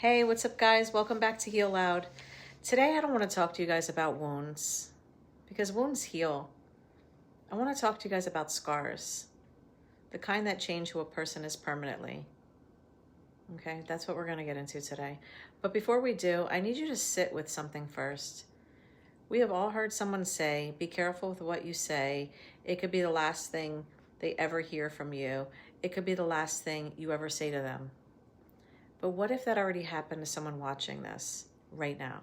Hey, what's up, guys? Welcome back to Heal Loud. Today, I don't want to talk to you guys about wounds because wounds heal. I want to talk to you guys about scars, the kind that change who a person is permanently. Okay, that's what we're going to get into today. But before we do, I need you to sit with something first. We have all heard someone say, be careful with what you say. It could be the last thing they ever hear from you. It could be the last thing you ever say to them. But what if that already happened to someone watching this right now?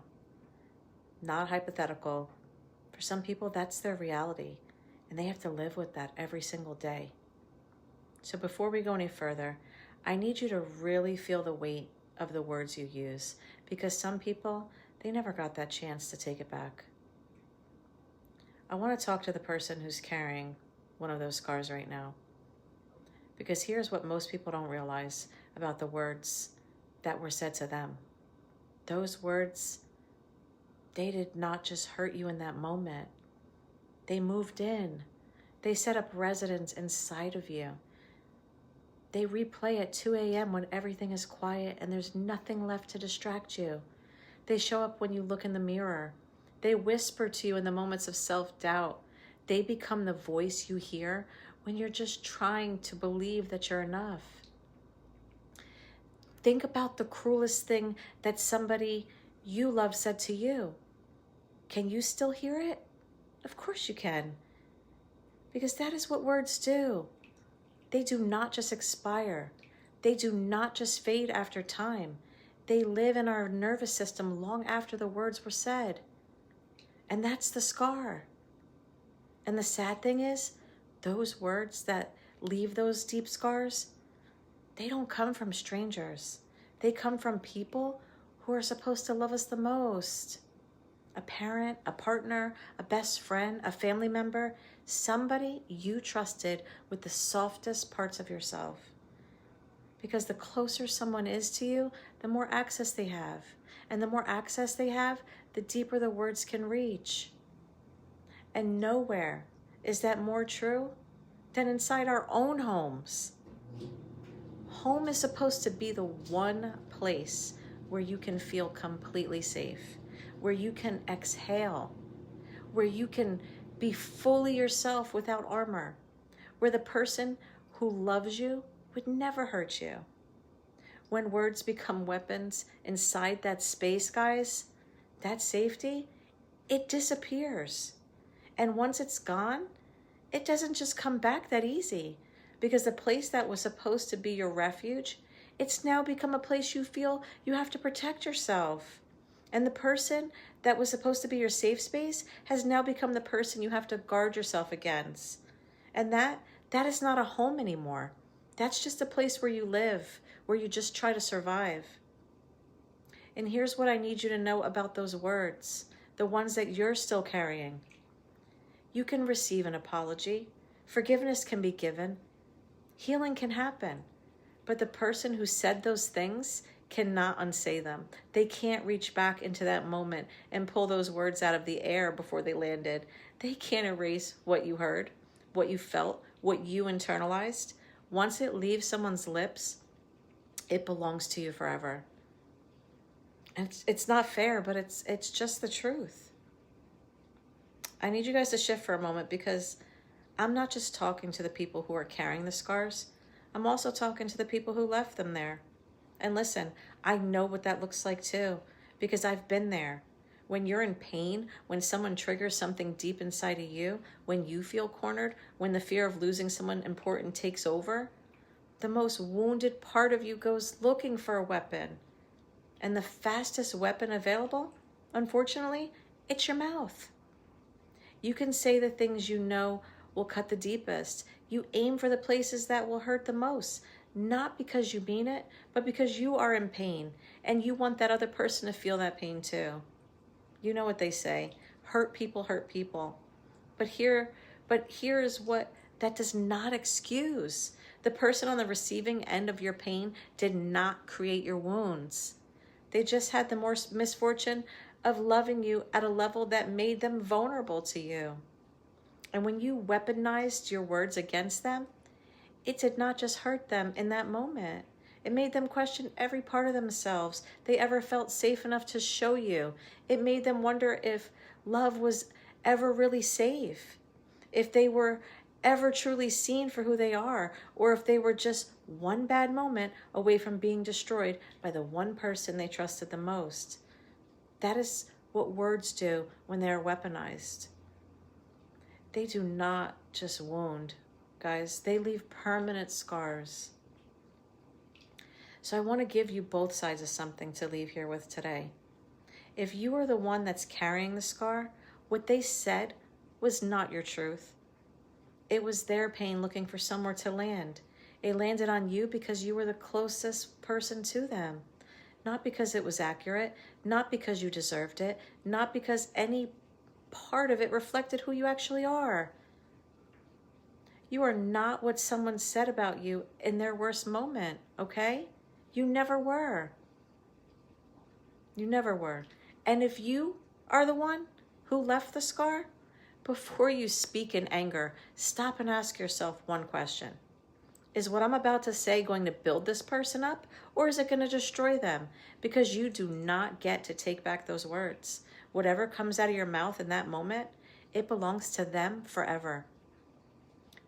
Not hypothetical. For some people, that's their reality, and they have to live with that every single day. So before we go any further, I need you to really feel the weight of the words you use, because some people, they never got that chance to take it back. I want to talk to the person who's carrying one of those scars right now, because here's what most people don't realize about the words that were said to them. Those words, they did not just hurt you in that moment. They moved in. They set up residence inside of you. They replay at 2 a.m. when everything is quiet and there's nothing left to distract you. They show up when you look in the mirror. They whisper to you in the moments of self-doubt. They become the voice you hear when you're just trying to believe that you're enough. Think about the cruelest thing that somebody you love said to you. Can you still hear it? Of course you can. Because that is what words do. They do not just expire. They do not just fade after time. They live in our nervous system long after the words were said. And that's the scar. And the sad thing is, those words that leave those deep scars, they don't come from strangers. They come from people who are supposed to love us the most. A parent, a partner, a best friend, a family member, somebody you trusted with the softest parts of yourself. Because the closer someone is to you, the more access they have. And the more access they have, the deeper the words can reach. And nowhere is that more true than inside our own homes. Home is supposed to be the one place where you can feel completely safe, where you can exhale, where you can be fully yourself without armor, where the person who loves you would never hurt you. When words become weapons inside that space, guys, that safety, it disappears. And once it's gone, it doesn't just come back that easy. Because the place that was supposed to be your refuge, it's now become a place you feel you have to protect yourself. And the person that was supposed to be your safe space has now become the person you have to guard yourself against. And that is not a home anymore. That's just a place where you live, where you just try to survive. And here's what I need you to know about those words, the ones that you're still carrying. You can receive an apology. Forgiveness can be given. Healing can happen, but the person who said those things cannot unsay them. They can't reach back into that moment and pull those words out of the air before they landed. They can't erase what you heard, what you felt, what you internalized. Once it leaves someone's lips, it belongs to you forever. And it's not fair, but it's just the truth. I need you guys to shift for a moment because I'm not just talking to the people who are carrying the scars. I'm also talking to the people who left them there. And listen, I know what that looks like too, because I've been there. When you're in pain, when someone triggers something deep inside of you, when you feel cornered, when the fear of losing someone important takes over, the most wounded part of you goes looking for a weapon. And the fastest weapon available, unfortunately, it's your mouth. You can say the things you know will cut the deepest. You aim for the places that will hurt the most, not because you mean it, but because you are in pain and you want that other person to feel that pain too. You know what they say, hurt people hurt people. But here is what that does not excuse. The person on the receiving end of your pain did not create your wounds. They just had the more misfortune of loving you at a level that made them vulnerable to you. And when you weaponized your words against them, it did not just hurt them in that moment. It made them question every part of themselves they ever felt safe enough to show you. It made them wonder if love was ever really safe, if they were ever truly seen for who they are, or if they were just one bad moment away from being destroyed by the one person they trusted the most. That is what words do when they are weaponized. They do not just wound, guys. They leave permanent scars. So I want to give you both sides of something to leave here with today. If you are the one that's carrying the scar, what they said was not your truth. It was their pain looking for somewhere to land. It landed on you because you were the closest person to them. Not because it was accurate, not because you deserved it, not because any part of it reflected who you actually are. You are not what someone said about you in their worst moment, okay? You never were. You never were. And if you are the one who left the scar, before you speak in anger, stop and ask yourself one question. Is what I'm about to say going to build this person up, or is it going to destroy them? Because you do not get to take back those words. Whatever comes out of your mouth in that moment, it belongs to them forever.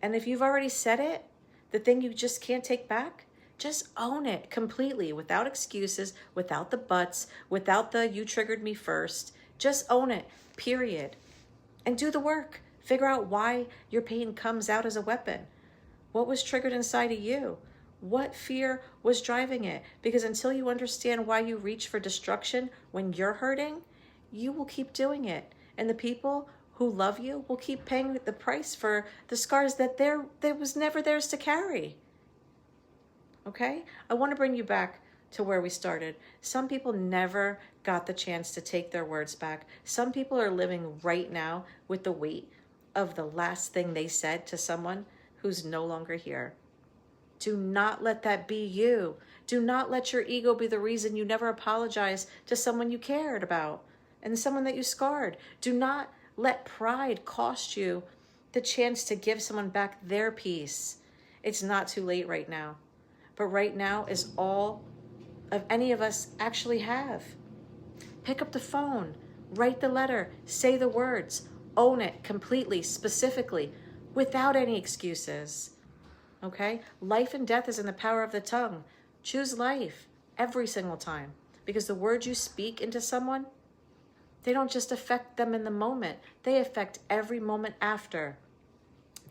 And if you've already said it, the thing you just can't take back, just own it completely, without excuses, without the buts, without the you triggered me first. Just own it, period. And do the work. Figure out why your pain comes out as a weapon. What was triggered inside of you? What fear was driving it? Because until you understand why you reach for destruction when you're hurting, you will keep doing it. And the people who love you will keep paying the price for the scars that there was never theirs to carry. Okay? I want to bring you back to where we started. Some people never got the chance to take their words back. Some people are living right now with the weight of the last thing they said to someone who's no longer here. Do not let that be you. Do not let your ego be the reason you never apologize to someone you cared about and someone that you scarred. Do not let pride cost you the chance to give someone back their peace. It's not too late right now. But right now is all of any of us actually have. Pick up the phone, write the letter, say the words, own it completely, specifically, without any excuses. Okay? Life and death is in the power of the tongue. Choose life every single time, because the words you speak into someone, they don't just affect them in the moment, they affect every moment after.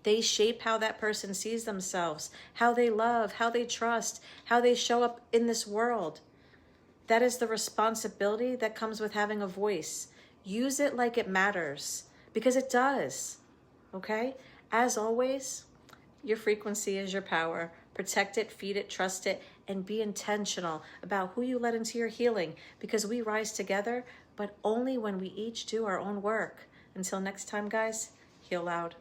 They shape how that person sees themselves, how they love, how they trust, how they show up in this world. That is the responsibility that comes with having a voice. Use it like it matters, because it does. Okay? As always, your frequency is your power. Protect it, feed it, trust it, and be intentional about who you let into your healing, because we rise together, but only when we each do our own work. Until next time, guys, heal loud.